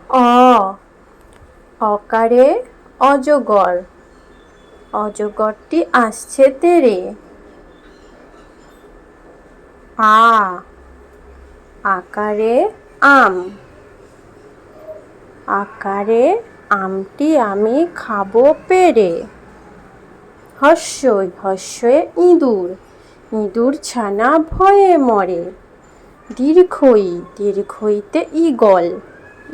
অ অকারে অজগর, অজগরটি আসছে তেড়ে। আ আকারে আম, আকারে আমটি আমি খাবো পেড়ে। হস্যই হস্যে ইঁদুর, ইঁদুর ছানা ভয়ে মরে। দীর্ঘই দীর্ঘইতে ঈগল,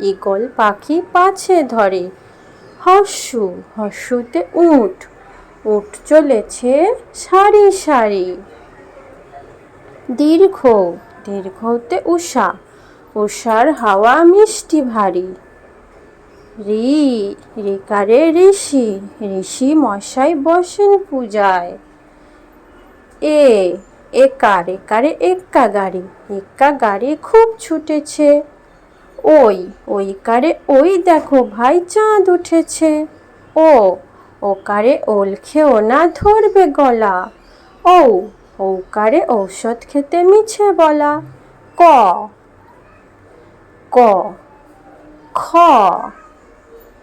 ঈগল পাখি পাছে ধরে। হর্ষু হর্ষুতে উট, উট চলেছে সারি সারি। দীর্ঘ দীর্ঘতে উষা, উষার হাওয়া মিষ্টি ভারী। রি রিকারে ঋষি, ঋষি মশাই বসেন পূজায়। এ একার একারে এক্কা গাড়ি, এক্কা গাড়ি খুব ছুটেছে। ওই ওইকারে ওই দেখো ভাই চাঁদ উঠেছে। ও ওকারে ওল খেও না ধরবে গলা। ঔ ঔকারে ঔষধ খেতে মিছে বলা। ক ক খ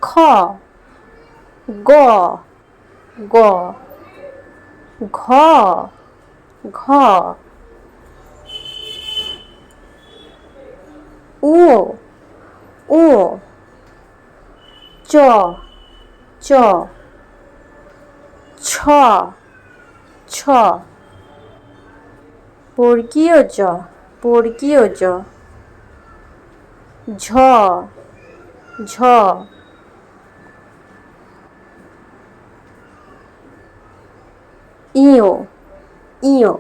খ গ গ ঘ ঘ উ উ চ চ ছ ছ বর্গীয় জ, বর্গীয় জ। ঝ ঝ ইয় ইয়